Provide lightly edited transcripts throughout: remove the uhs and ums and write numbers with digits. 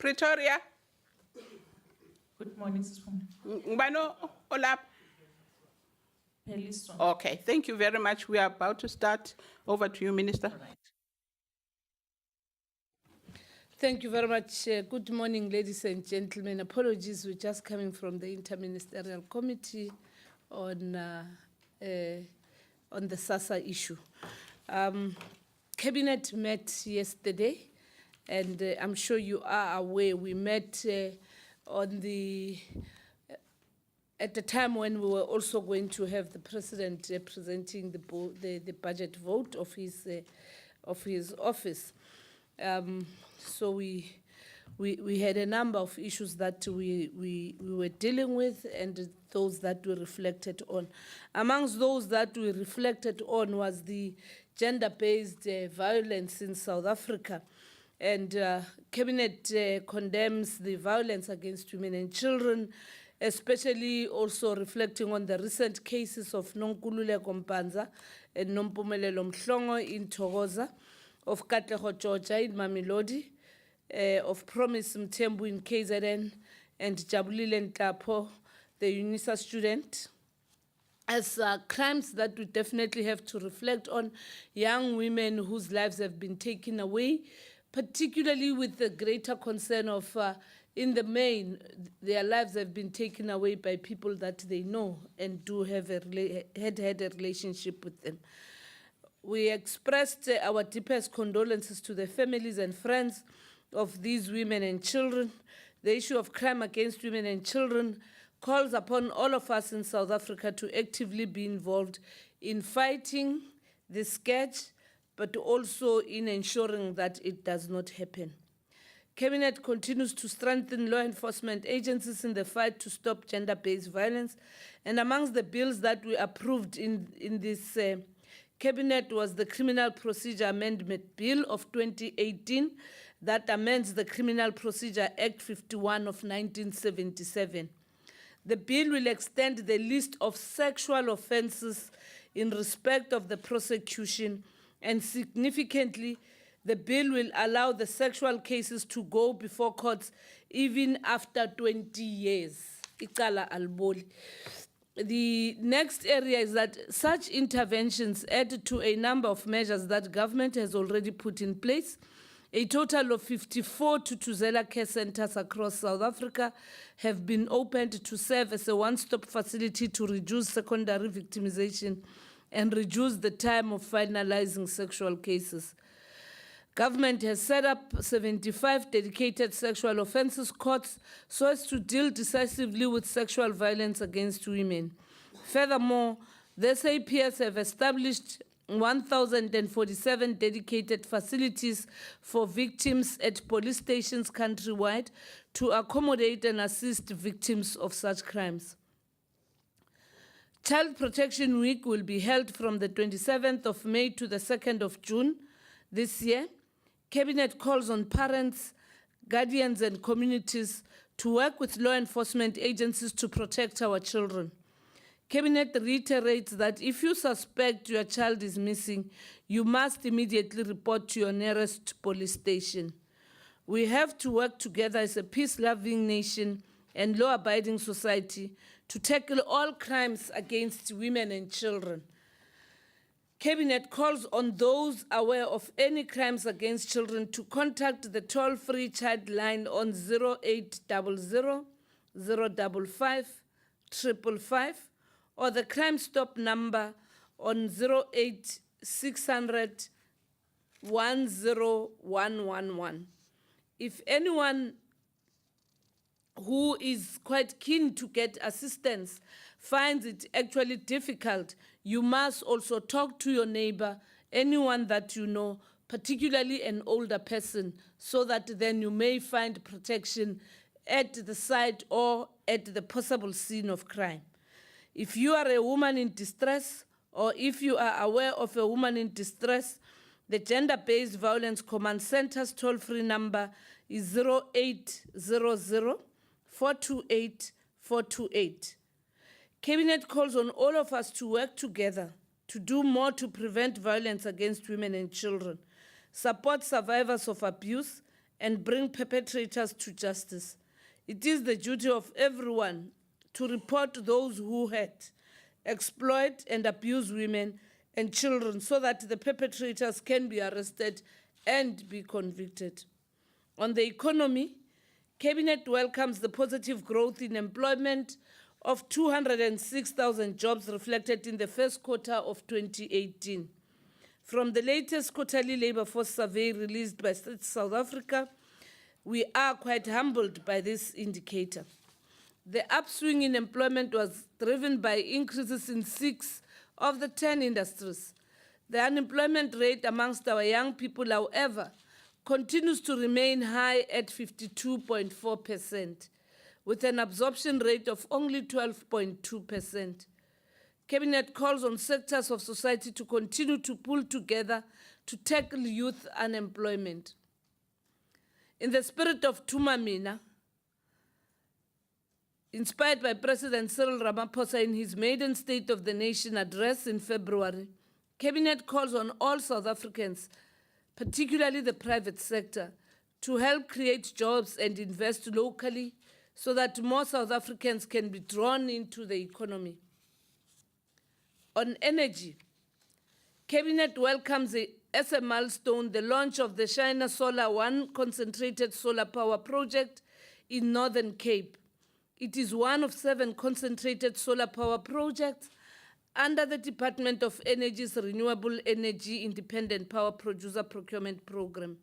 Pretoria. Good morning, Siswam. Ngubano olap. Peliswa. Okay, thank you very much. We are about to start. Over to you, Minister. Thank you very much. Good morning, ladies and gentlemen. Apologies, we're just coming from the Interministerial Committee on the SASSA issue. Cabinet met yesterday, and I'm sure you are aware we met at the time when we were also going to have the President presenting the budget vote of his office. So we had a number of issues that we were dealing with, and those that we reflected on. Amongst those that we reflected on was the gender-based violence in South Africa. And Cabinet condemns the violence against women and children, especially also reflecting on the recent cases of Nonkululeko Kompanza and Nompumelelo Mhlongo in Thokoza, of Katlego Georgia in Mamelodi, of Promise Mthembu in KZN, and Jabulile Ntapo, the UNISA student, as crimes that we definitely have to reflect on. Young women whose lives have been taken away, particularly with the greater concern of, in the main, their lives have been taken away by people that they know and do have had a relationship with them. We expressed our deepest condolences to the families and friends of these women and children. The issue of crime against women and children calls upon all of us in South Africa to actively be involved in fighting this scourge, but also in ensuring that it does not happen. Cabinet continues to strengthen law enforcement agencies in the fight to stop gender-based violence, and amongst the bills that we approved in this Cabinet was the Criminal Procedure Amendment Bill of 2018 that amends the Criminal Procedure Act 51 of 1977. The bill will extend the list of sexual offenses in respect of the prosecution, and significantly, the bill will allow the sexual cases to go before courts even after 20 years. Icala alboli. The next area is that such interventions add to a number of measures that government has already put in place. A total of 54 Tutuzela care centers across South Africa have been opened to serve as a one-stop facility to reduce secondary victimization and reduce the time of finalizing sexual cases. Government has set up 75 dedicated sexual offences courts so as to deal decisively with sexual violence against women. Furthermore, the SAPS have established 1,047 dedicated facilities for victims at police stations countrywide to accommodate and assist victims of such crimes. Child Protection Week will be held from the 27th of May to the 2nd of June this year. Cabinet calls on parents, guardians, and communities to work with law enforcement agencies to protect our children. Cabinet reiterates that if you suspect your child is missing, you must immediately report to your nearest police station. We have to work together as a peace-loving nation and law-abiding society to tackle all crimes against women and children. Cabinet calls on those aware of any crimes against children to contact the toll-free child line on 0800 055 555 or the Crime Stop number on 08600 10111. If anyone who is quite keen to get assistance finds it actually difficult, you must also talk to your neighbor, anyone that you know, particularly an older person, so that then you may find protection at the site or at the possible scene of crime. If you are a woman in distress, or if you are aware of a woman in distress, the Gender-Based Violence Command Center's toll-free number is 0800 428 428. Cabinet calls on all of us to work together to do more to prevent violence against women and children, support survivors of abuse, and bring perpetrators to justice. It is the duty of everyone to report those who hurt, exploit, and abuse women and children so that the perpetrators can be arrested and be convicted. On the economy, Cabinet welcomes the positive growth in employment of 206,000 jobs reflected in the first quarter of 2018. From the latest quarterly labor force survey released by South Africa, we are quite humbled by this indicator. The upswing in employment was driven by increases in 6 of the 10 industries. The unemployment rate amongst our young people, however, continues to remain high at 52.4%, with an absorption rate of only 12.2%. Cabinet calls on sectors of society to continue to pull together to tackle youth unemployment. In the spirit of Tumamina, inspired by President Cyril Ramaphosa in his maiden State of the Nation address in February, Cabinet calls on all South Africans, particularly the private sector, to help create jobs and invest locally so that more South Africans can be drawn into the economy. On energy, Cabinet welcomes as a milestone the launch of the China Solar 1 concentrated solar power project in Northern Cape. It is one of 7 concentrated solar power projects under the Department of Energy's Renewable Energy Independent Power Producer Procurement Program.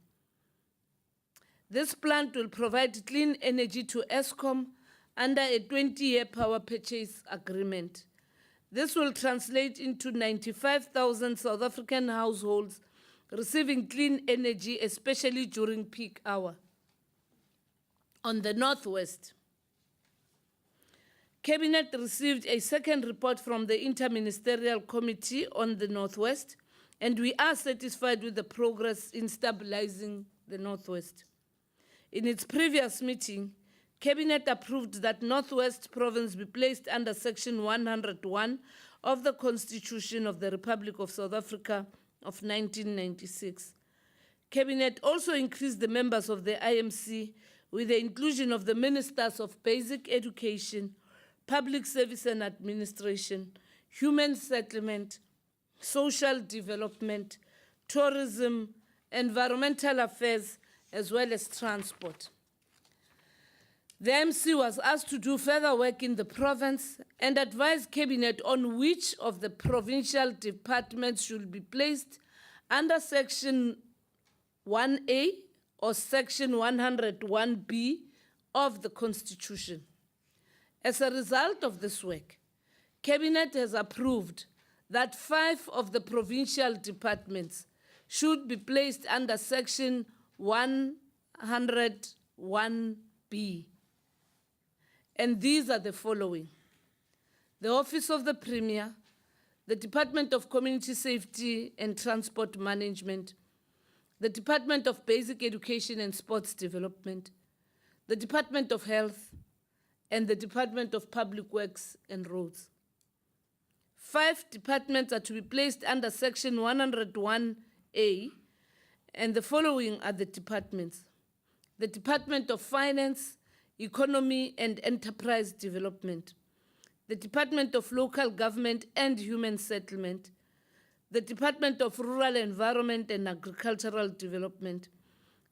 This plant will provide clean energy to Eskom under a 20-year power purchase agreement. This will translate into 95,000 South African households receiving clean energy, especially during peak hour. On the Northwest, Cabinet received a second report from the Interministerial Committee on the Northwest, and we are satisfied with the progress in stabilizing the Northwest. In its previous meeting, Cabinet approved that Northwest Province be placed under Section 101 of the Constitution of the Republic of South Africa of 1996. Cabinet also increased the members of the IMC with the inclusion of the Ministers of Basic Education, Public Service and Administration, Human Settlement, Social Development, Tourism, Environmental Affairs, as well as Transport. The MC was asked to do further work in the province and advise Cabinet on which of the provincial departments should be placed under Section 1A or Section 101B of the Constitution. As a result of this work, Cabinet has approved that 5 of the provincial departments should be placed under Section 101B. And these are the following: the Office of the Premier, the Department of Community Safety and Transport Management, the Department of Basic Education and Sports Development, the Department of Health, and the Department of Public Works and Roads. 5 departments are to be placed under Section 101A, and the following are the departments: the Department of Finance, Economy and Enterprise Development, the Department of Local Government and Human Settlement, the Department of Rural Environment and Agricultural Development,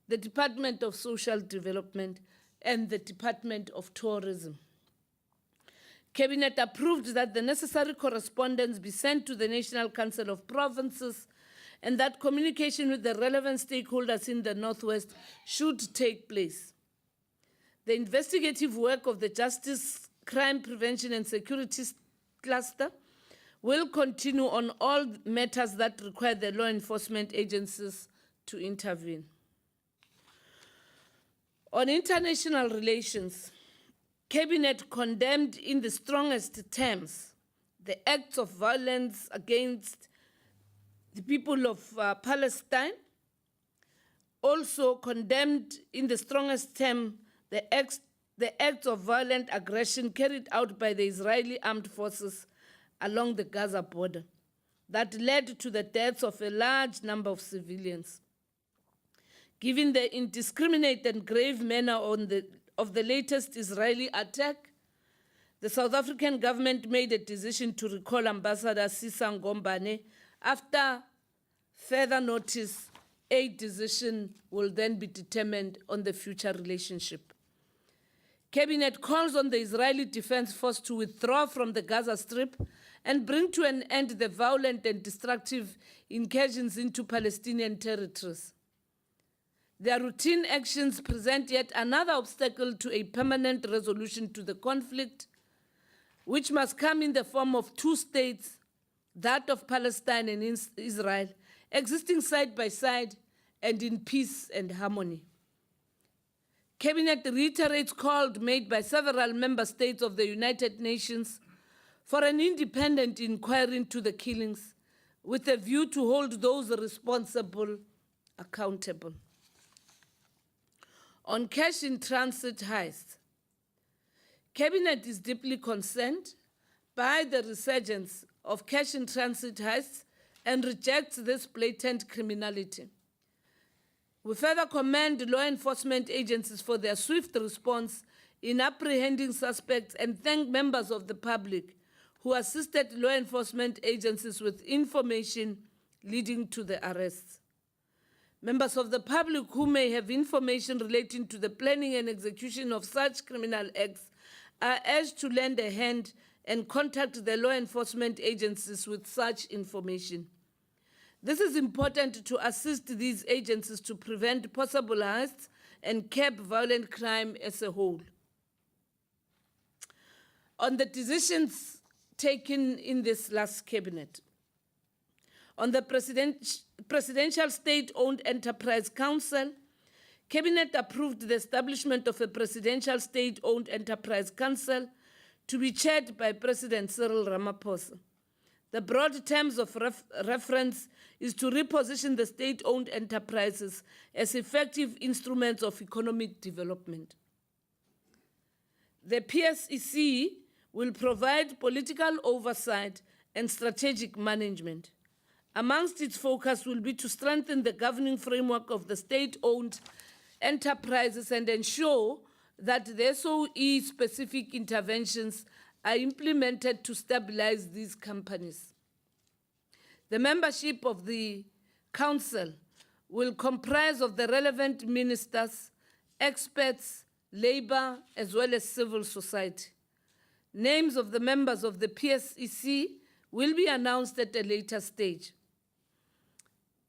the Department of Social Development, and the Department of Tourism. Cabinet approved that the necessary correspondence be sent to the National Council of Provinces and that communication with the relevant stakeholders in the Northwest should take place. The investigative work of the Justice, Crime Prevention and Security Cluster will continue on all matters that require the law enforcement agencies to intervene. On international relations, Cabinet condemned in the strongest terms the acts of violence against the people of Palestine, also condemned in the strongest terms the acts of violent aggression carried out by the Israeli armed forces along the Gaza border that led to the deaths of a large number of civilians. Given the indiscriminate and grave manner of the latest Israeli attack, the South African government made a decision to recall Ambassador Sisa Ngombane. After further notice, a decision will then be determined on the future relationship. Cabinet calls on the Israeli Defense Force to withdraw from the Gaza Strip and bring to an end the violent and destructive incursions into Palestinian territories. Their routine actions present yet another obstacle to a permanent resolution to the conflict, which must come in the form of two states, that of Palestine and Israel, existing side by side and in peace and harmony. Cabinet reiterates calls made by several member states of the United Nations for an independent inquiry into the killings, with a view to hold those responsible accountable. On cash in transit heists, Cabinet is deeply concerned by the resurgence of cash in transit heists and rejects this blatant criminality. We further commend law enforcement agencies for their swift response in apprehending suspects and thank members of the public who assisted law enforcement agencies with information leading to the arrests. Members of the public who may have information relating to the planning and execution of such criminal acts are urged to lend a hand and contact the law enforcement agencies with such information. This is important to assist these agencies to prevent possible heists and curb violent crime as a whole. On the decisions taken in this last cabinet, on the Presidential State-Owned Enterprise Council, Cabinet approved the establishment of a Presidential State-Owned Enterprise Council to be chaired by President Cyril Ramaphosa. The broad terms of reference is to reposition the state-owned enterprises as effective instruments of economic development. The PSEC will provide political oversight and strategic management. Amongst its focus will be to strengthen the governing framework of the state-owned enterprises and ensure that the SOE-specific interventions are implemented to stabilize these companies. The membership of the Council will comprise of the relevant ministers, experts, labor, as well as civil society. Names of the members of the PSEC will be announced at a later stage.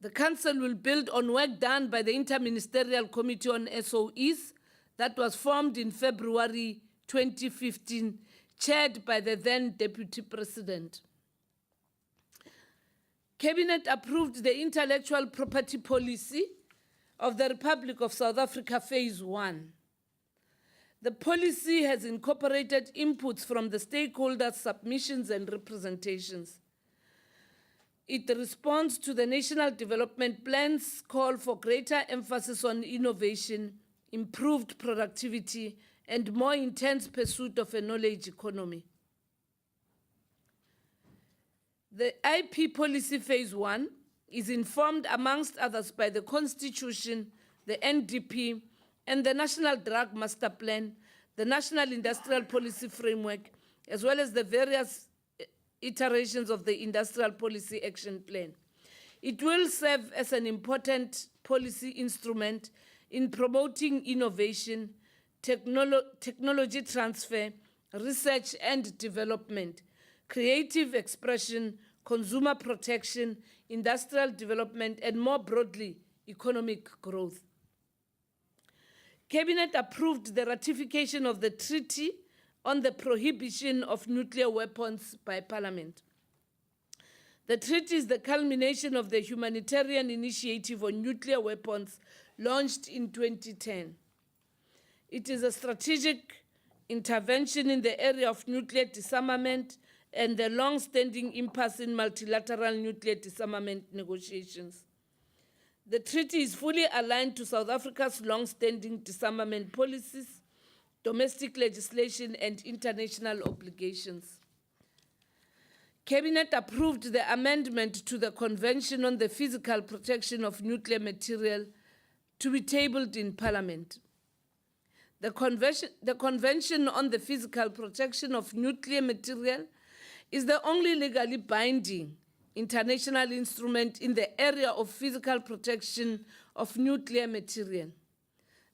The Council will build on work done by the Interministerial Committee on SOEs that was formed in February 2015, chaired by the then Deputy President. Cabinet approved the intellectual property policy of the Republic of South Africa, Phase 1. The policy has incorporated inputs from the stakeholders' submissions and representations. It responds to the National Development Plan's call for greater emphasis on innovation, improved productivity, and more intense pursuit of a knowledge economy. The IP Policy Phase 1 is informed, amongst others, by the Constitution, the NDP, and the National Drug Master Plan, the National Industrial Policy Framework, as well as the various iterations of the Industrial Policy Action Plan. It will serve as an important policy instrument in promoting innovation, technology transfer, research and development, creative expression, consumer protection, industrial development, and more broadly, economic growth. Cabinet approved the ratification of the Treaty on the Prohibition of Nuclear Weapons by Parliament. The treaty is the culmination of the humanitarian initiative on nuclear weapons launched in 2010. It is a strategic intervention in the area of nuclear disarmament and the long-standing impasse in multilateral nuclear disarmament negotiations. The treaty is fully aligned to South Africa's long-standing disarmament policies, domestic legislation, and international obligations. Cabinet approved the amendment to the Convention on the Physical Protection of Nuclear Material to be tabled in Parliament. The Convention on the Physical Protection of Nuclear Material is the only legally binding international instrument in the area of physical protection of nuclear material.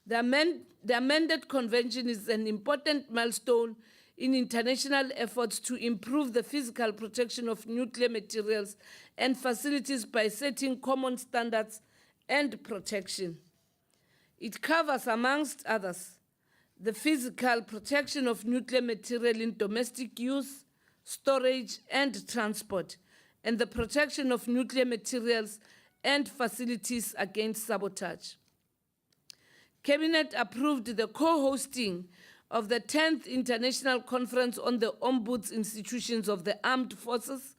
The amended convention is an important milestone in international efforts to improve the physical protection of nuclear materials and facilities by setting common standards and protection. It covers, amongst others, the physical protection of nuclear material in domestic use, storage, and transport, and the protection of nuclear materials and facilities against sabotage. Cabinet approved the co-hosting of the 10th International Conference on the Ombuds Institutions of the Armed Forces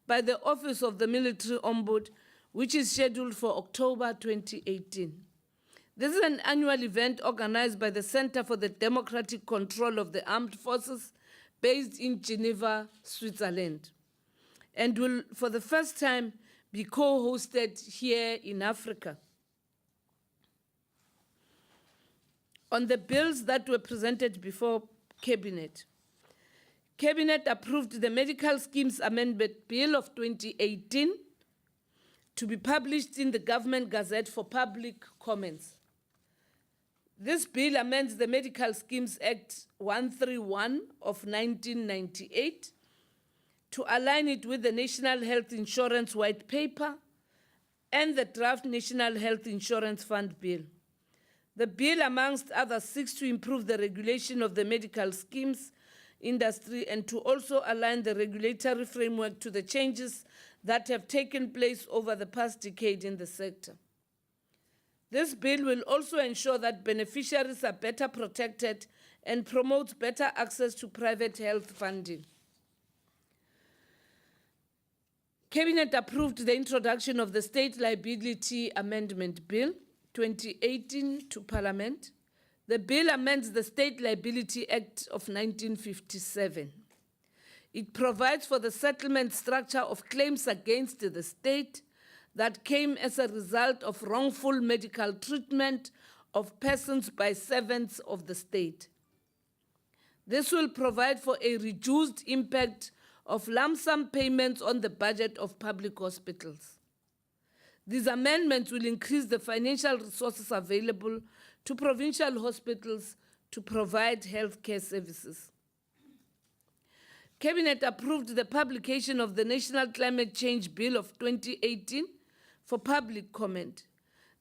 by the Office of the Military Ombud, which is scheduled for October 2018. This is an annual event organized by the Center for the Democratic Control of the Armed Forces, based in Geneva, Switzerland, and will, for the first time, be co-hosted here in Africa. On the bills that were presented before Cabinet, Cabinet approved the Medical Schemes Amendment Bill of 2018 to be published in the Government Gazette for public comments. This bill amends the Medical Schemes Act 131 of 1998 to align it with the National Health Insurance White Paper and the draft National Health Insurance Fund Bill. The bill, amongst others, seeks to improve the regulation of the medical schemes industry and to also align the regulatory framework to the changes that have taken place over the past decade in the sector. This bill will also ensure that beneficiaries are better protected and promotes better access to private health funding. Cabinet approved the introduction of the State Liability Amendment Bill 2018 to Parliament. The bill amends the State Liability Act of 1957. It provides for the settlement structure of claims against the state that came as a result of wrongful medical treatment of persons by servants of the state. This will provide for a reduced impact of lump sum payments on the budget of public hospitals. These amendments will increase the financial resources available to provincial hospitals to provide healthcare services. Cabinet approved the publication of the National Climate Change Bill of 2018 for public comment.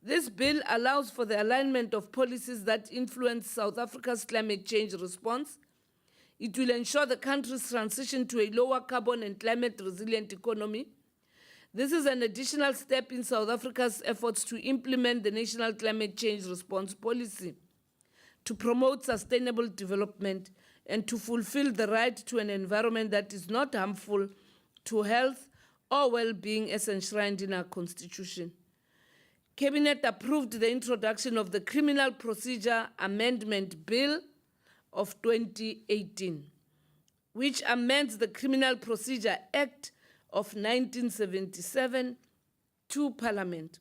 This bill allows for the alignment of policies that influence South Africa's climate change response. It will ensure the country's transition to a lower carbon and climate resilient economy. This is an additional step in South Africa's efforts to implement the National Climate Change Response Policy, to promote sustainable development, and to fulfill the right to an environment that is not harmful to health or well-being as enshrined in our Constitution. Cabinet approved the introduction of the Criminal Procedure Amendment Bill of 2018, which amends the Criminal Procedure Act of 1977 to Parliament.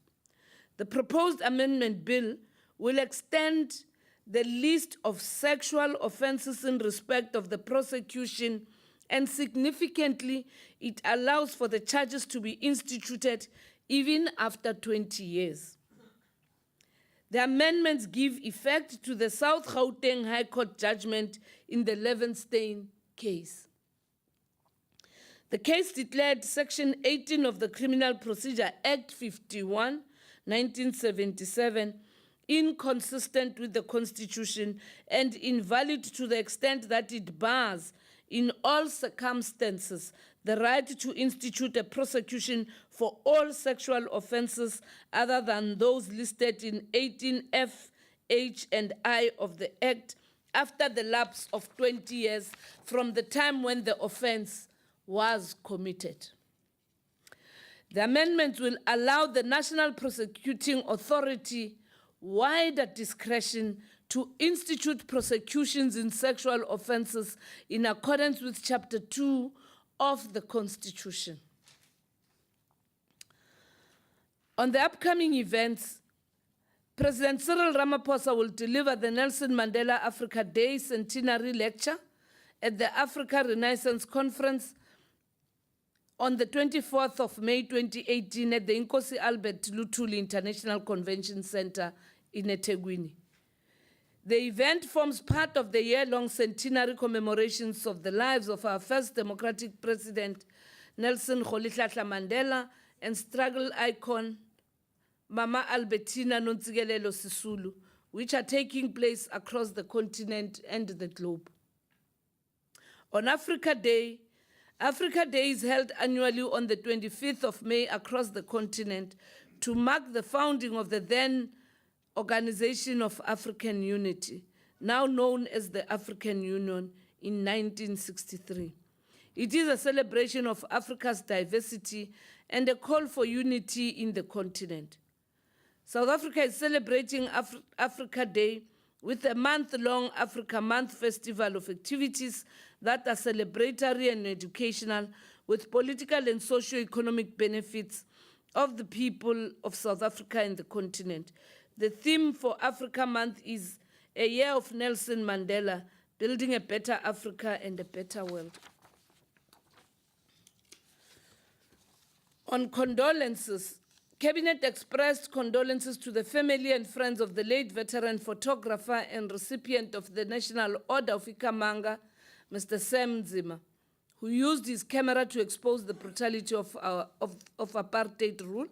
The proposed amendment bill will extend the list of sexual offenses in respect of the prosecution, and significantly, it allows for the charges to be instituted even after 20 years. The amendments give effect to the South Gauteng High Court judgment in the Levenstein case. The case declared Section 18 of the Criminal Procedure Act 51, 1977, inconsistent with the Constitution and invalid to the extent that it bars, in all circumstances, the right to institute a prosecution for all sexual offenses other than those listed in 18F, H, and I of the Act after the lapse of 20 years from the time when the offense was committed. The amendments will allow the National Prosecuting Authority wider discretion to institute prosecutions in sexual offenses in accordance with Chapter 2 of the Constitution. On the upcoming events, President Cyril Ramaphosa will deliver the Nelson Mandela Africa Day Centenary Lecture at the Africa Renaissance Conference on the 24th of May 2018 at the Nkosi Albert Lutuli International Convention Center in eThekwini. The event forms part of the year-long centenary commemorations of the lives of our first democratic president, Nelson Rolihlahla Mandela, and struggle icon, Mama Albertina Nontsikelelo Sisulu, which are taking place across the continent and the globe. On Africa Day is held annually on the 25th of May across the continent to mark the founding of the then Organization of African Unity, now known as the African Union, in 1963. It is a celebration of Africa's diversity and a call for unity in the continent. South Africa is celebrating Africa Day with a month-long Africa Month festival of activities that are celebratory and educational, with political and socio-economic benefits of the people of South Africa and the continent. The theme for Africa Month is a year of Nelson Mandela, building a better Africa and a better world. On condolences, Cabinet expressed condolences to the family and friends of the late veteran photographer and recipient of the National Order of Ikamanga, Mr. Sam Nzima, who used his camera to expose the brutality of apartheid rule.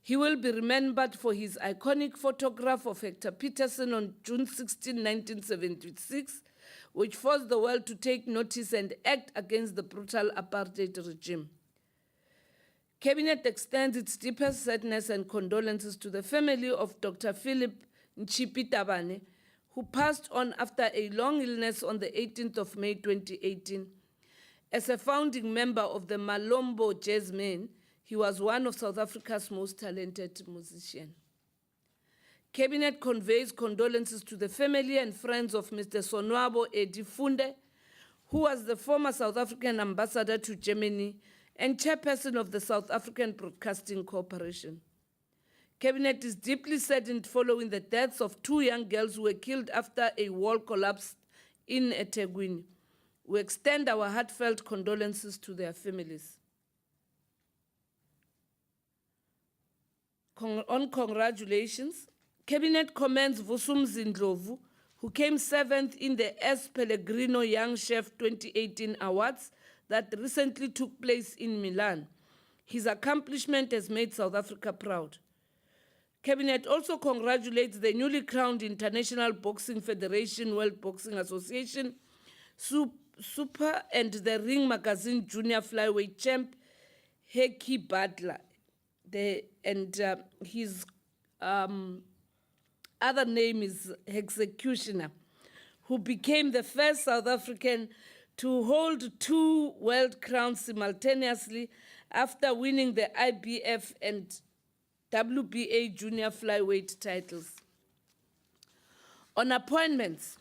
He will be remembered for his iconic photograph of Hector Peterson on June 16, 1976, which forced the world to take notice and act against the brutal apartheid regime. Cabinet extends its deepest sadness and condolences to the family of Dr. Philip Ntšipi-Tabane, who passed on after a long illness on the 18th of May 2018. As a founding member of the Malombo Jazzmen, he was one of South Africa's most talented musicians. Cabinet conveys condolences to the family and friends of Mr. Sonwabo Edifunde, who was the former South African ambassador to Germany and chairperson of the South African Broadcasting Corporation. Cabinet is deeply saddened following the deaths of two young girls who were killed after a wall collapsed in eThekwini. We extend our heartfelt condolences to their families. On congratulations, Cabinet commends Vusum Zindlovu, who came 7th in the S. Pellegrino Young Chef 2018 Awards that recently took place in Milan. His accomplishment has made South Africa proud. Cabinet also congratulates the newly crowned International Boxing Federation, World Boxing Association, Super and the Ring Magazine Junior Flyweight Champ, Heki Butler. His other name is Executioner, who became the first South African to hold two world crowns simultaneously after winning the IBF and WBA junior flyweight titles. On appointments,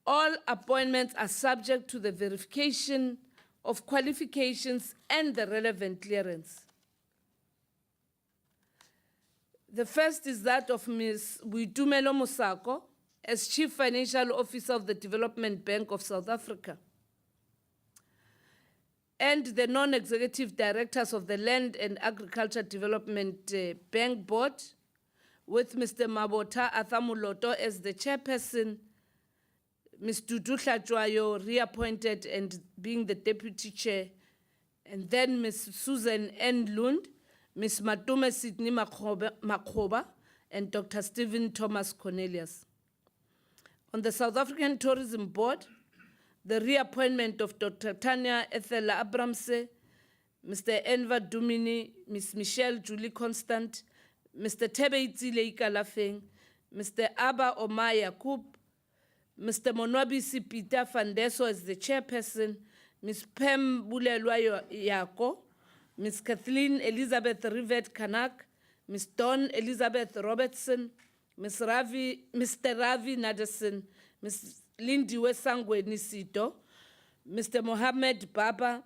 all appointments are subject to the verification of qualifications and the relevant clearance. The first is that of Ms. Boitumelo Mosako as Chief Financial Officer of the Development Bank of South Africa, and the non-executive directors of the Land and Agriculture Development Bank Board, with Mr. Mabota Athamuloto as the chairperson, Ms. Dudu Hlajwayo reappointed and being the deputy chair, and then Ms. Susan N. Lund, Ms. Matume Sidney Makhoba, and Dr. Stephen Thomas Cornelius. On the South African Tourism Board, the reappointment of Dr. Tanya Ethela Abramse, Mr. Enver Dumini, Ms. Michelle Julie Constant, Mr. Tebe Itzile Ikalafeng, Mr. Abba Omar Yakub, Mr. Monwabisi Peter Fandeso as the chairperson, Ms. Pem Bulelwa Yako, Ms. Kathleen Elizabeth Rivet Kanak, Ms. Dawn Elizabeth Robertson, Mr. Ravi Nadeson, Ms. Lindiwe Sangwe Nisito, Mr. Mohammed Baba,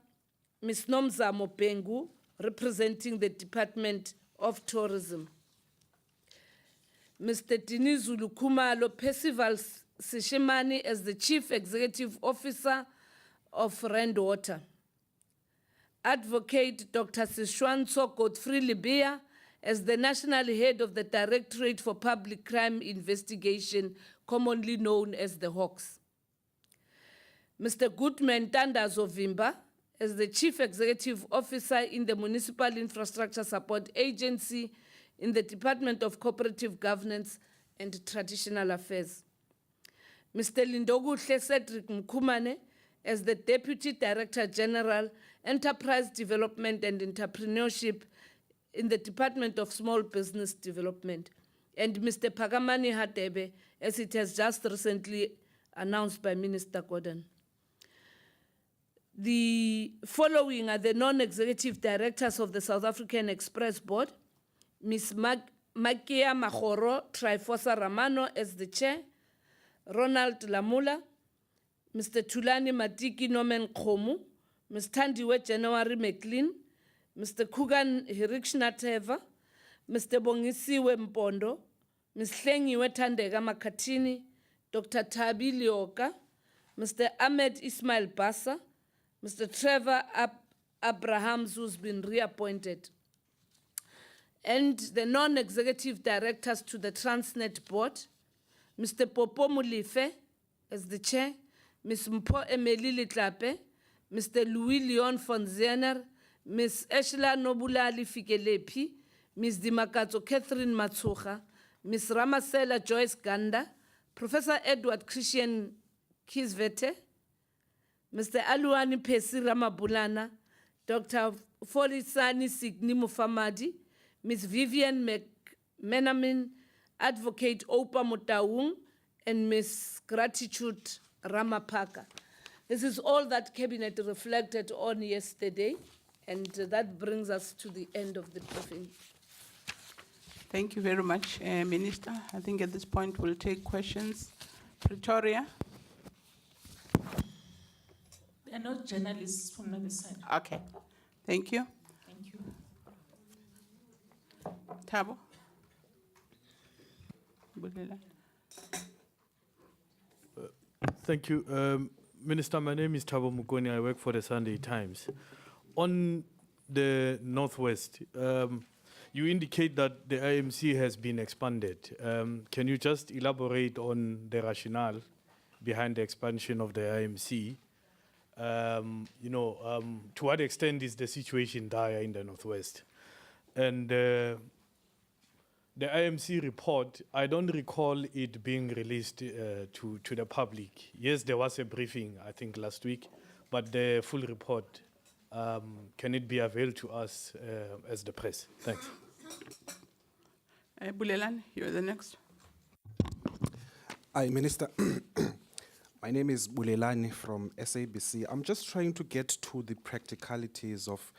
Ms. Nomzamo Pengu, representing the Department of Tourism. Mr. Dinizulu Kumalo Percival Sishimani as the Chief Executive Officer of Rand Water. Advocate Dr. Sishwanso Godfrey Libya as the National Head of the Directorate for Public Crime Investigation, commonly known as the Hawks. Mr. Goodman Tandazo Vimba as the Chief Executive Officer in the Municipal Infrastructure Support Agency in the Department of Cooperative Governance and Traditional Affairs. Mr. Lindoguhle Cedric Mkumane as the Deputy Director General, Enterprise Development and Entrepreneurship in the Department of Small Business Development, and Mr. Pagamani Hatebe, as it has just recently announced by Minister Gordon. The following are the non-executive directors of the South African Express Board: Ms. Makia Mahoro Trifosa Ramano as the chair, Ronald Lamula, Mr. Tulani Matiki Nomen Khomu, Ms. Tandiwe January McLean, Mr. Kugan Hirikshnatheva, Mr. Bongisiwe Mpondo, Ms. Hlengiwe Thandeka Makhathini, Dr. Thabi Leoka, Mr. Ahmed Ismail Bassa, Mr. Trevor Abrahams, who's been reappointed, and the non-executive directors to the Transnet Board: Mr. Popo Mulife as the chair, Ms. Mpho Emily Litlape, Mr. Louis Leon von Ziener, Ms. Eshla Nobulali Fikelepi, Ms. Dimakatso Catherine Matsucha, Ms. Ramasela Joyce Ganda, Professor Edward Christian Kisvete, Mr. Aluani Pesi Ramabulana, Dr. Folisani Signi Mufamadi, Ms. Vivian McMenamin, Advocate Opa Motaung, and Ms. Gratitude Ramapaka. This is all that Cabinet reflected on yesterday, and that brings us to the end of the briefing. Thank you very much, Minister. I think at this point we'll take questions. Pretoria? There are no journalists from the other side. Okay, thank you. Thank you. Thabo? Bulela? Thank you. Minister, my name is Thabo Mokonyane. I work for the Sunday Times. On the Northwest, you indicate that the IMC has been expanded. Can you just elaborate on the rationale behind the expansion of the IMC? To what extent is the situation dire in the Northwest? And the IMC report, I don't recall it being released to the public. Yes, there was a briefing, I think, last week, but the full report, can it be availed to us as the press? Thanks. Bulelani, you're the next. Hi, Minister. My name is Bulelani from SABC. I'm just trying to get to the practicalities of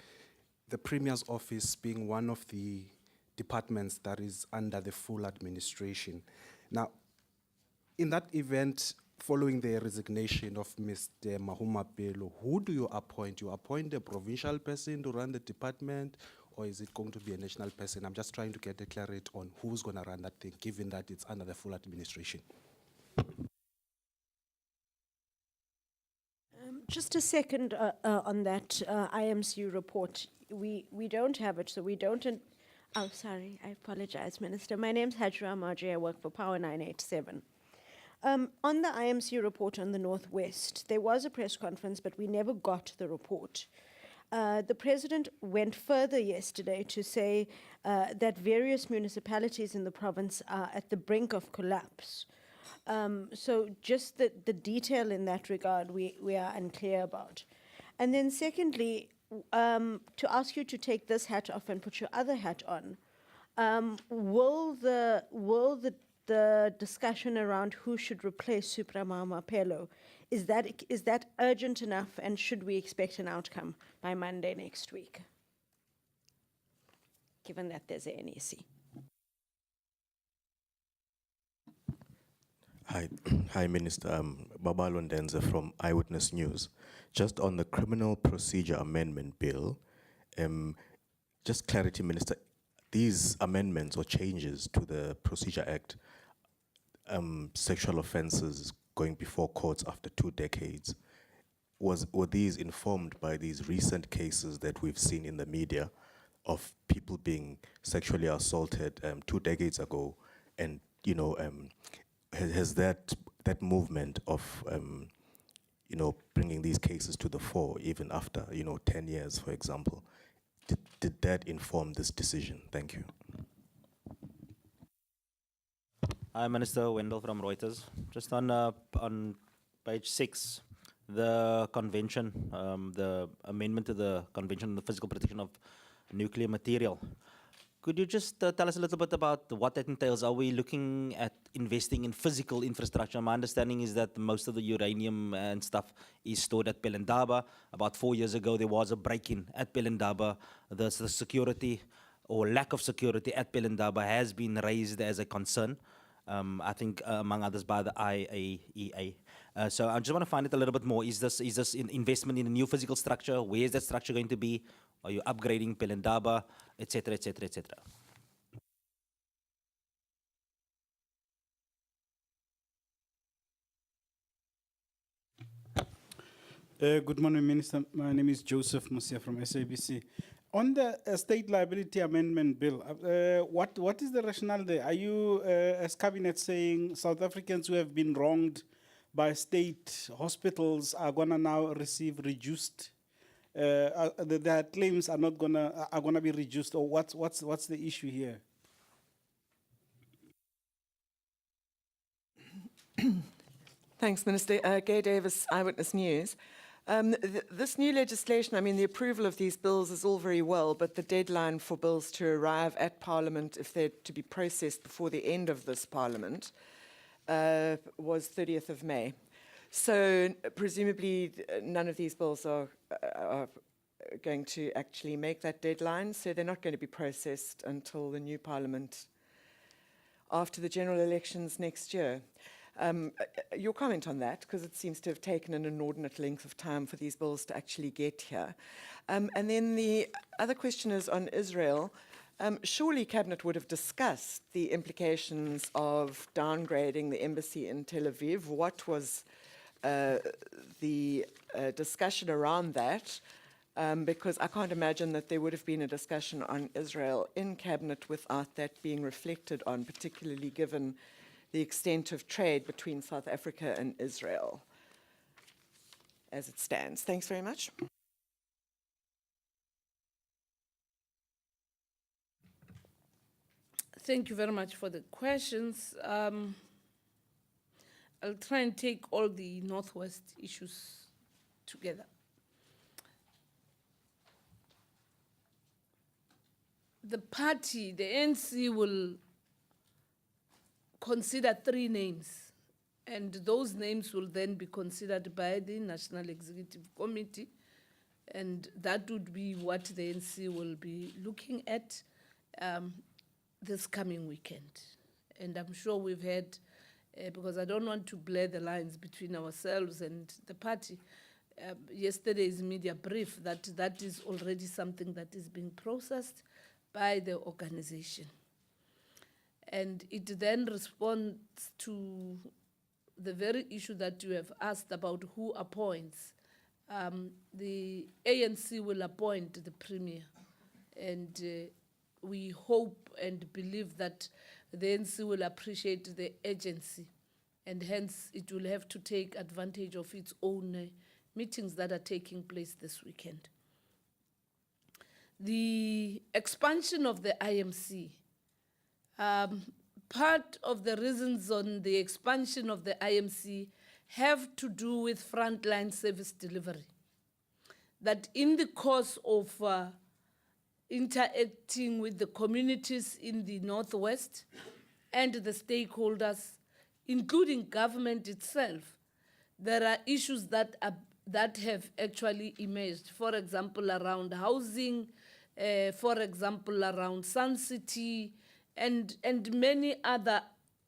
the Premier's office being one of the departments that is under the full administration. Now, in that event, following the resignation of Mr. Mahuma Bello, who do you appoint? You appoint a provincial person to run the department, or is it going to be a national person? I'm just trying to get a clarity on who's going to run that thing, given that it's under the full administration. Just a second on that IMC report. We don't have it, so we don't. Oh, sorry, I apologize, Minister. My name's Hajra Marji. I work for Power 987. On the IMC report on the Northwest, there was a press conference, but we never got the report. The President went further yesterday to say that various municipalities in the province are at the brink of collapse. So just the detail in that regard, we are unclear about. And then secondly, to ask you to take this hat off and put your other hat on, will the discussion around who should replace Supramama Pello, is that urgent enough, and should we expect an outcome by Monday next week, given that there's a NEC? Hi, Minister. Babalo Ndenze from Eyewitness News. Just on the Criminal Procedure Amendment Bill, just clarity, Minister. these amendments or changes to the Procedure Act, sexual offences going before courts after 2 decades, were these informed by these recent cases that we've seen in the media of people being sexually assaulted 2 decades ago, and has that movement of bringing these cases to the fore even after 10 years, for example, did that inform this decision? Thank you. Hi, Minister Wendell from Reuters. Just on page 6, the convention, the amendment to the Convention on the Physical Protection of Nuclear Material. Could you just tell us a little bit about what that entails? Are we looking at investing in physical infrastructure? My understanding is that most of the uranium and stuff is stored at Pelindaba. About 4 years ago, there was a break-in at Pelindaba. The security or lack of security at Pelindaba has been raised as a concern. I think among others by the IAEA. So I just want to find out a little bit more. Is this investment in a new physical structure? Where is that structure going to be? Are you upgrading Pelindaba, etc., etc., etc.? Good morning, Minister. My name is Joseph Musia from SABC. On the state liability amendment bill, what is the rationale there? Are you, as cabinet, saying South Africans who have been wronged by state hospitals are gonna now receive reduced? Their claims are not gonna be reduced, or what's the issue here? Thanks, Minister. Gay Davis, Eyewitness News. This new legislation, I mean, the approval of these bills is all very well, but the deadline for bills to arrive at Parliament, if they're to be processed before the end of this Parliament, was 30th of May. So presumably none of these bills are going to actually make that deadline, so they're not going to be processed until the new Parliament after the general elections next year. Your comment on that, because it seems to have taken an inordinate length of time for these bills to actually get here. And then the other question is on Israel. Surely Cabinet would have discussed the implications of downgrading the embassy in Tel Aviv. What was the discussion around that? Because I can't imagine that there would have been a discussion on Israel in Cabinet without that being reflected on, particularly given the extent of trade between South Africa and Israel as it stands. Thanks very much. Thank you very much for the questions. I'll try and take all the Northwest issues together. The party, the ANC, will consider 3 names, and those names will then be considered by the National Executive Committee, and that would be what the ANC will be looking at this coming weekend. And I'm sure we've had, because I don't want to blur the lines between ourselves and the party, yesterday's media brief that is already something that is being processed by the organization. And it then responds to the very issue that you have asked about who appoints. The ANC will appoint the Premier, and we hope and believe that the ANC will appreciate the agency, and hence it will have to take advantage of its own meetings that are taking place this weekend. The expansion of the IMC, part of the reasons on the expansion of the IMC have to do with frontline service delivery. That in the course of interacting with the communities in the Northwest and the stakeholders, including government itself, there are issues that have actually emerged. For example, around housing, for example, around Sun City, and many other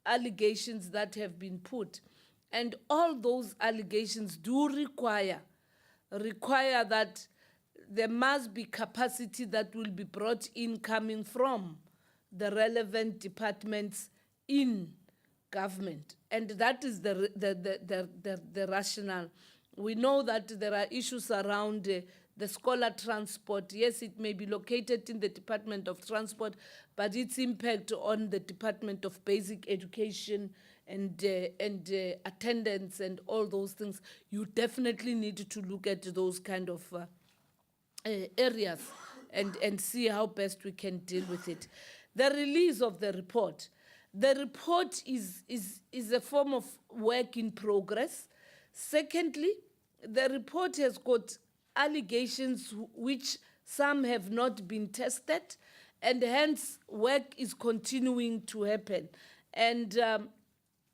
allegations that have been put. And all those allegations do require that there must be capacity that will be brought in coming from the relevant departments in government. And that is the rationale. We know that there are issues around the scholar transport. Yes, it may be located in the Department of Transport, but its impact on the Department of Basic Education and attendance and all those things, you definitely need to look at those kind of areas and see how best we can deal with it. The release of the report. The report is a form of work in progress. Secondly, the report has got allegations which some have not been tested, and hence work is continuing to happen. And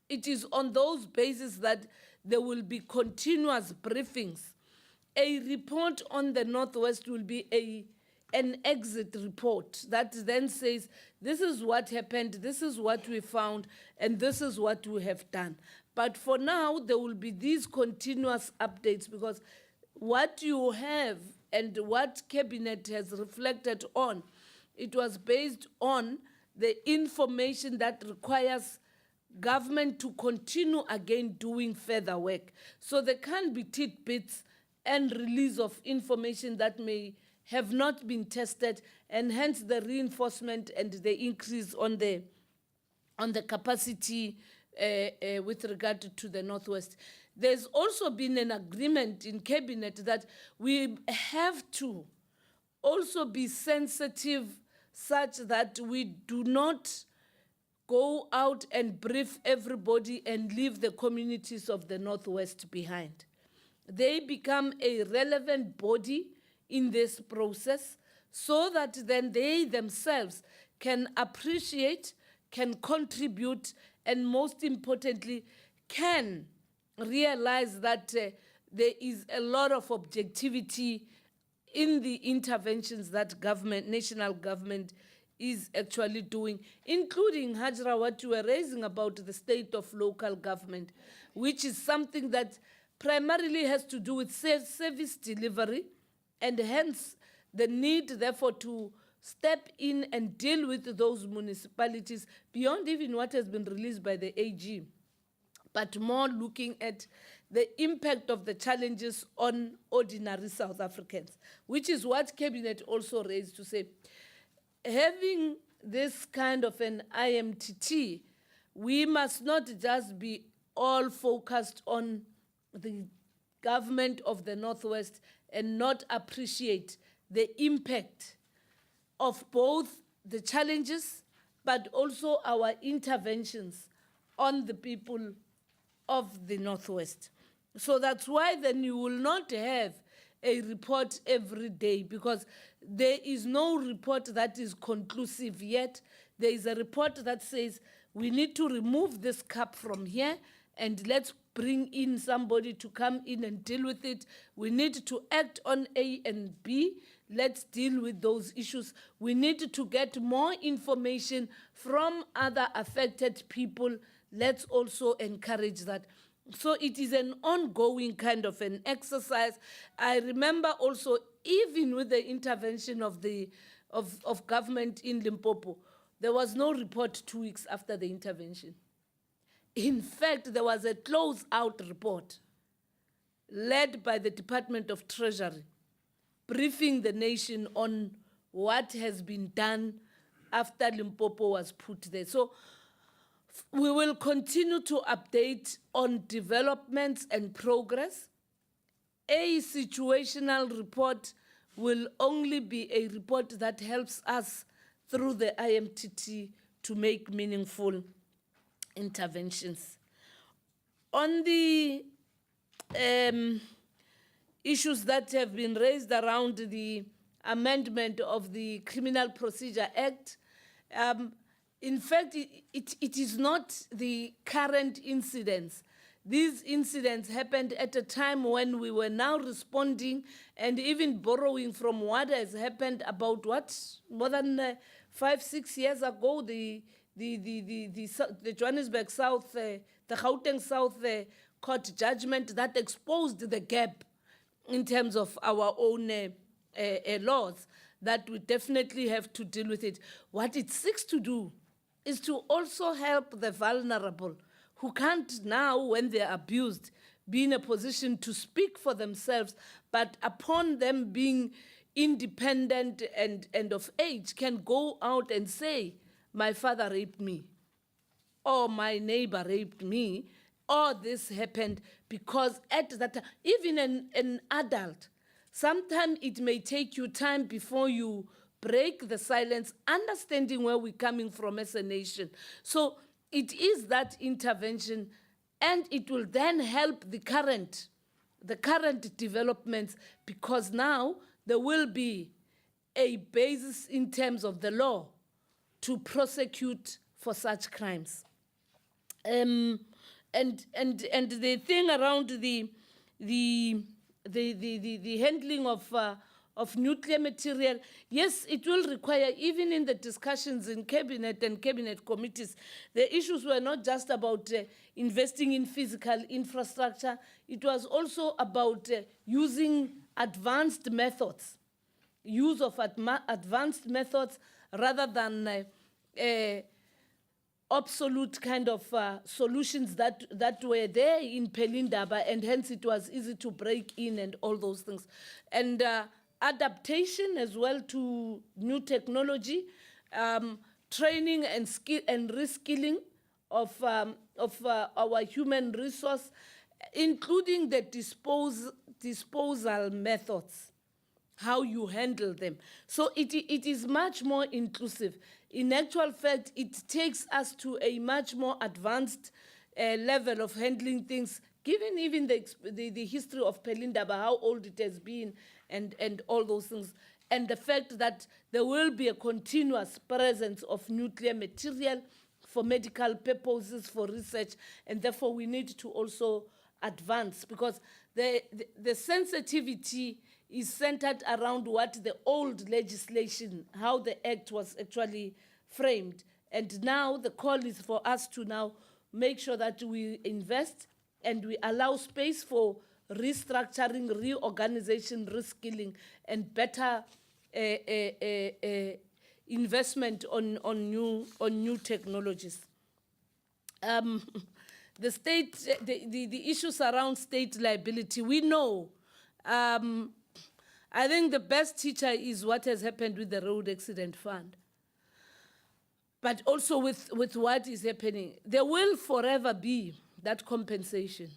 it is on those bases that there will be continuous briefings. A report on the Northwest will be an exit report that then says, this is what happened, this is what we found, and this is what we have done. But for now, there will be these continuous updates, because what you have and what Cabinet has reflected on, it was based on the information that requires government to continue again doing further work. So there can't be tidbits and release of information that may have not been tested, and hence the reinforcement and the increase on the capacity with regard to the Northwest. There's also been an agreement in Cabinet that we have to also be sensitive such that we do not go out and brief everybody and leave the communities of the Northwest behind. They become a relevant body in this process, so that then they themselves can appreciate, can contribute, and most importantly, can realize that there is a lot of objectivity in the interventions that government, national government, is actually doing, including, Hajra, what you were raising about the state of local government, which is something that primarily has to do with service delivery, and hence the need, therefore, to step in and deal with those municipalities beyond even what has been released by the AG, but more looking at the impact of the challenges on ordinary South Africans, which is what Cabinet also raised to say, having this kind of an IMTT, we must not just be all focused on the government of the Northwest and not appreciate the impact of both the challenges but also our interventions on the people of the Northwest. So that's why then you will not have a report every day, because there is no report that is conclusive yet. There is a report that says we need to remove this cap from here and let's bring in somebody to come in and deal with it. We need to act on A and B. Let's deal with those issues. We need to get more information from other affected people. Let's also encourage that. So it is an ongoing kind of an exercise. I remember also, even with the intervention of government in Limpopo, there was no report 2 weeks after the intervention. In fact, there was a close-out report led by the Department of Treasury, briefing the nation on what has been done after Limpopo was put there. So we will continue to update on developments and progress. A situational report will only be a report that helps us through the IMTT to make meaningful interventions. On the issues that have been raised around the amendment of the Criminal Procedure Act, in fact, it is not the current incidents. These incidents happened at a time when we were now responding and even borrowing from what has happened about more than 5-6 years ago, the Johannesburg South, the Gauteng South court judgment that exposed the gap in terms of our own laws. that we definitely have to deal with it. What it seeks to do is to also help the vulnerable who can't now, when they're abused, be in a position to speak for themselves, but upon them being independent and of age, can go out and say, my father raped me, or my neighbor raped me, or this happened, because at that time, even an adult, sometimes it may take you time before you break the silence, understanding where we're coming from as a nation. So it is that intervention, and it will then help the current developments, because now there will be a basis in terms of the law to prosecute for such crimes. And the thing around the handling of nuclear material, yes, it will require, even in the discussions in cabinet and cabinet committees, the issues were not just about investing in physical infrastructure. It was also about using advanced methods, use of advanced methods rather than absolute kind of solutions that were there in Pelindaba, and hence it was easy to break in and all those things. And adaptation as well to new technology, training and skill and reskilling of our human resource, including the disposal methods, how you handle them. So it is much more inclusive. In actual fact, it takes us to a much more advanced level of handling things, given even the history of Pelindaba, how old it has been, and all those things, and the fact that there will be a continuous presence of nuclear material for medical purposes, for research, and therefore we need to also advance, because the sensitivity is centered around what the old legislation, how the act was actually framed. And now the call is for us to now make sure that we invest and we allow space for restructuring, reorganization, reskilling, and better investment on new technologies. The state, the issues around state liability, we know. I think the best teacher is what has happened with the road accident fund. But also with what is happening, there will forever be that compensation.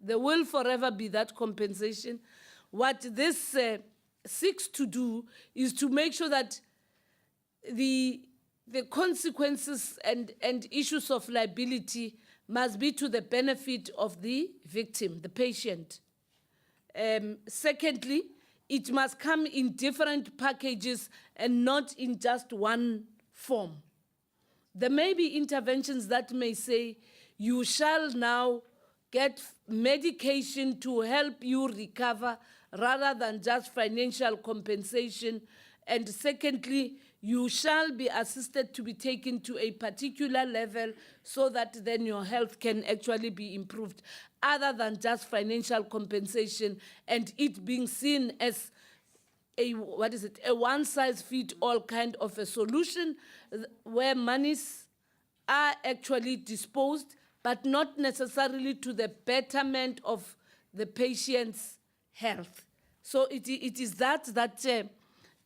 There will forever be that compensation. What this seeks to do is to make sure that the consequences and issues of liability must be to the benefit of the victim, the patient. Secondly, it must come in different packages and not in just one form. There may be interventions that may say, you shall now get medication to help you recover rather than just financial compensation. And secondly, you shall be assisted to be taken to a particular level so that then your health can actually be improved, other than just financial compensation and it being seen as a one-size-fits-all kind of a solution where monies are actually disposed, but not necessarily to the betterment of the patient's health. So it is that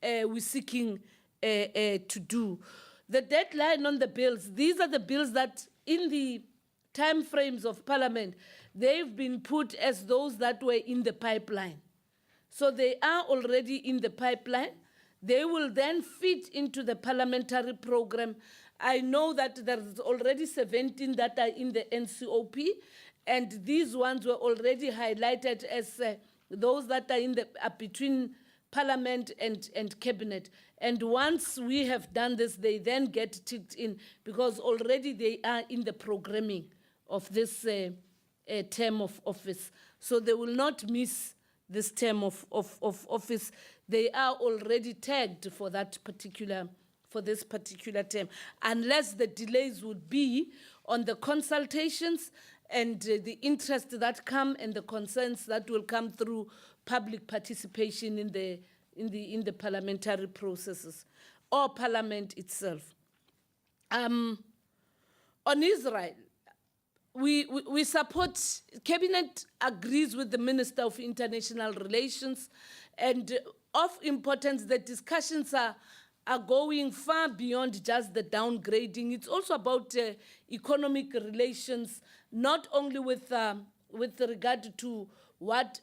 we're seeking to do. The deadline on the bills, these are the bills that in the time frames of Parliament, they've been put as those that were in the pipeline. So they are already in the pipeline. They will then fit into the parliamentary program. I know that there's already 17 that are in the NCOP, and these ones were already highlighted as those that are in the between Parliament and Cabinet. And once we have done this, they then get ticked in because already they are in the programming of this term of office. So they will not miss this term of office. They are already tagged for that particular, for this particular term, unless the delays would be on the consultations and the interest that come and the concerns that will come through public participation in in the parliamentary processes or parliament itself. On Israel, we support, Cabinet agrees with the Minister of International Relations, and of importance, the discussions are going far beyond just the downgrading. It's also about economic relations, not only with regard to what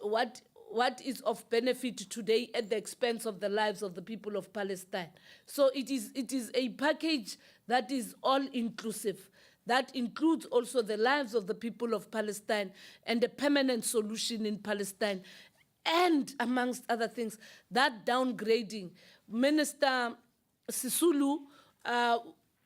is of benefit today at the expense of the lives of the people of Palestine. So it is a package that is all-inclusive, that includes also the lives of the people of Palestine and a permanent solution in Palestine. And amongst other things, that downgrading, Minister Sisulu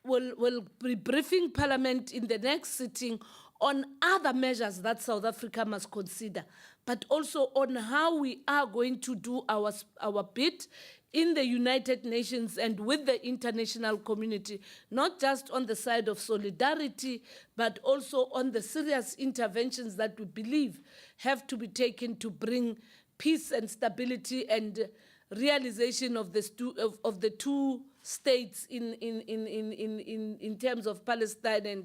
will be briefing Parliament in the next sitting on other measures that South Africa must consider, but also on how we are going to do our bit in the United Nations and with the international community, not just on the side of solidarity, but also on the serious interventions that we believe have to be taken to bring peace and stability and realization of the two states in terms of Palestine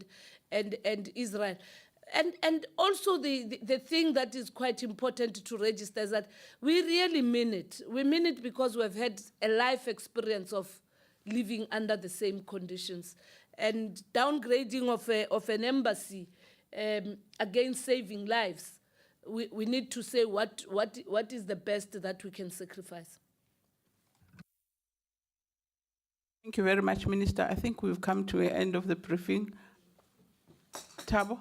and Israel. And also the thing that is quite important to register is that we really mean it. We mean it because we've had a life experience of living under the same conditions. And downgrading of an embassy against saving lives, we need to say what is the best that we can sacrifice. Thank you very much, Minister. I think we've come to the end of the briefing. Thabo?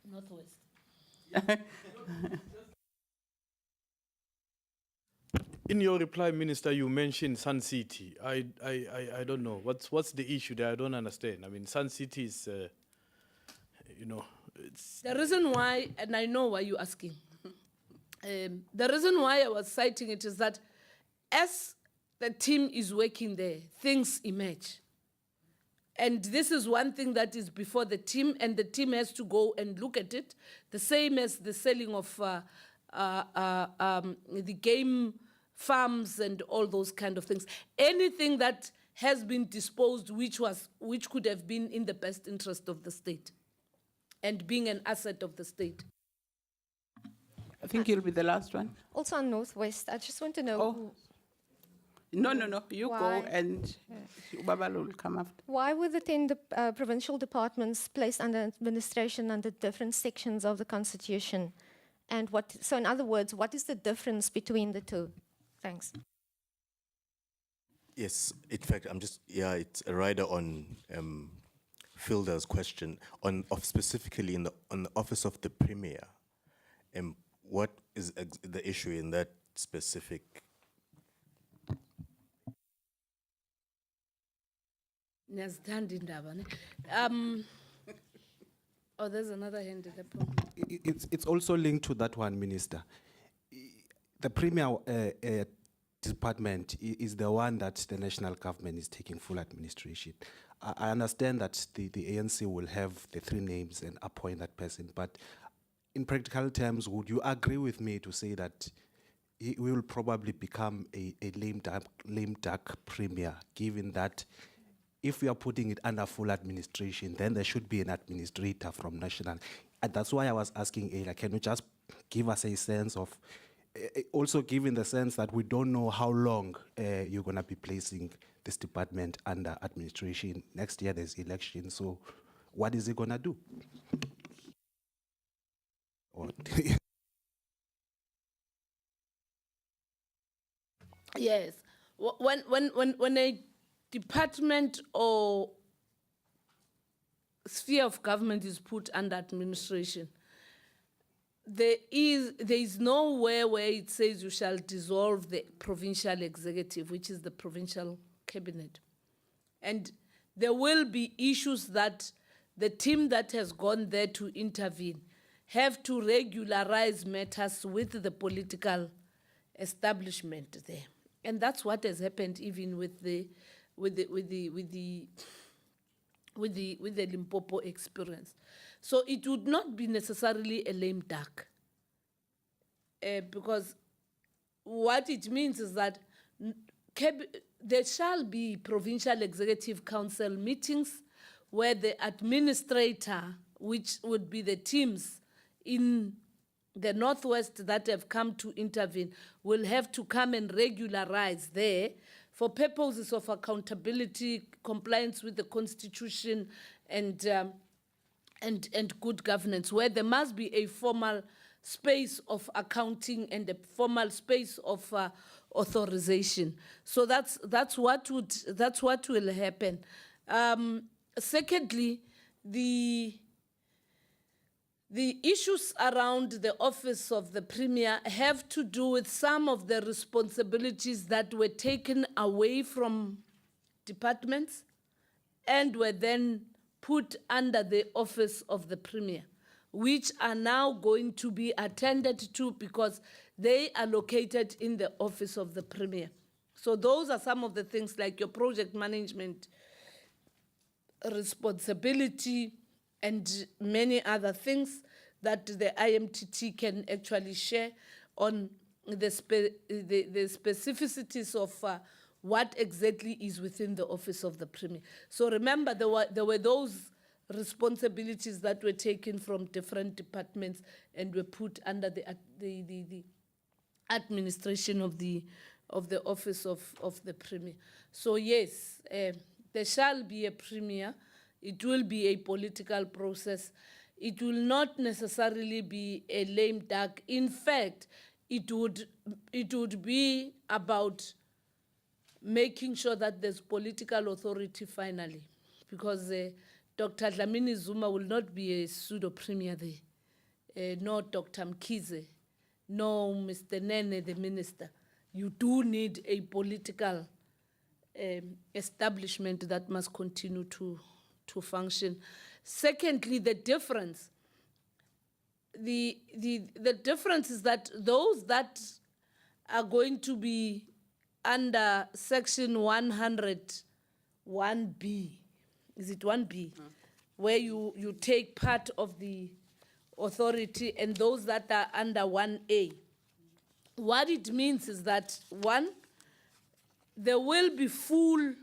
Northwest. In your reply, Minister, you mentioned Sun City. I don't know. What's the issue there? I don't understand. I mean, Sun City is, it's... The reason why, and I know why you're asking, the reason why I was citing it is that as the team is working there, things emerge. And this is one thing that is before the team, and the team has to go and look at it, the same as the selling of the game farms and all those kind of things. Anything that has been disposed which could have been in the best interest of the state and being an asset of the state. I think you'll be the last one. Also on Northwest, I just want to know Oh. No. You Why? go and Babalo will come after. why were the 10 provincial departments placed under administration under different sections of the Constitution? And so in other words, what is the difference between the two? Thanks. Yes, in fact, it's a rider on Filder's question specifically on the office of the Premier. What is the issue in that specific? Oh, there's another hand at the point. It's also linked to that one, Minister. The Premier department is the one that the national government is taking full administration. I understand that the ANC will have the 3 names and appoint that person, but in practical terms, would you agree with me to say that he will probably become a lame duck Premier, given that if we are putting it under full administration, then there should be an administrator from national. And that's why I was asking Ayla, can you just give us a sense of, also given the sense that we don't know how long you're going to be placing this department under administration. Next year there's election, so what is he going to do? Yes. When a department or sphere of government is put under administration, there is nowhere where it says you shall dissolve the provincial executive, which is the provincial cabinet. And there will be issues that the team that has gone there to intervene have to regularize matters with the political establishment there. And that's what has happened even with the Limpopo experience. So it would not be necessarily a lame duck, because what it means is that there shall be provincial executive council meetings where the administrator, which would be the teams in the Northwest that have come to intervene, will have to come and regularize there for purposes of accountability, compliance with the Constitution, and good governance, where there must be a formal space of accounting and a formal space of authorization. So that's what will happen. Secondly, the issues around the office of the Premier have to do with some of the responsibilities that were taken away from departments and were then put under the office of the Premier, which are now going to be attended to because they are located in the office of the Premier. So those are some of the things like your project management responsibility and many other things that the IMTT can actually share on the specificities of what exactly is within the office of the Premier. So remember, there were those responsibilities that were taken from different departments and were put under the administration of the office of the Premier. So yes, there shall be a Premier. It will be a political process. It will not necessarily be a lame duck. In fact, it would be about making sure that there's political authority finally, because Dr. Dlamini Zuma will not be a pseudo-premier there, nor Dr. Mkhize, nor Mr. Nene, the minister. You do need a political establishment that must continue to function. Secondly, the difference is that those that are going to be under section 101B, is it 1B, where you take part of the authority, and those that are under 1A. What it means is that, one, there will be full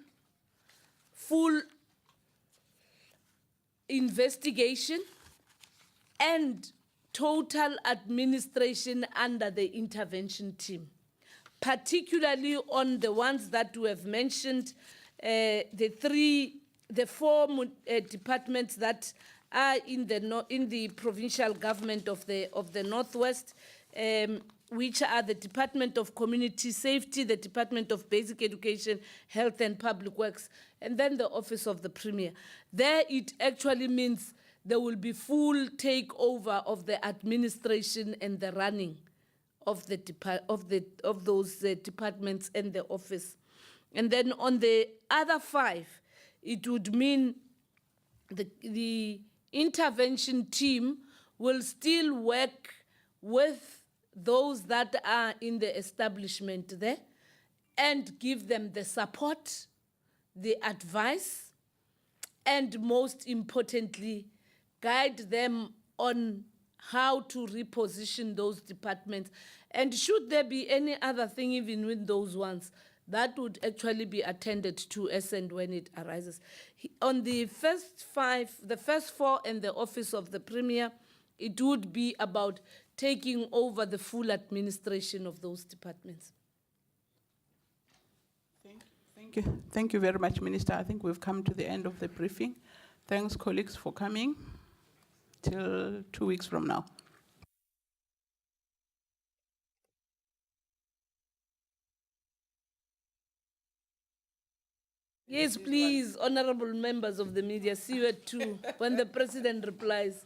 investigation and total administration under the intervention team, particularly on the ones that we have mentioned, the four departments that are in the provincial government of the Northwest, which are the Department of Community Safety, the Department of Basic Education, Health and Public Works, and then the Office of the Premier. There it actually means there will be full takeover of the administration and the running of those departments and the office. And then on the other five, it would mean the intervention team will still work with those that are in the establishment there and give them the support, the advice, and most importantly, guide them on how to reposition those departments. And should there be any other thing, even with those ones, that would actually be attended to as and when it arises. On the first four and the Office of the Premier, it would be about taking over the full administration of those departments. Thank you very much, Minister. I think we've come to the end of the briefing. Thanks, colleagues, for coming. Till 2 weeks from now. Yes, please, honorable members of the media, see you at 2 when the president replies.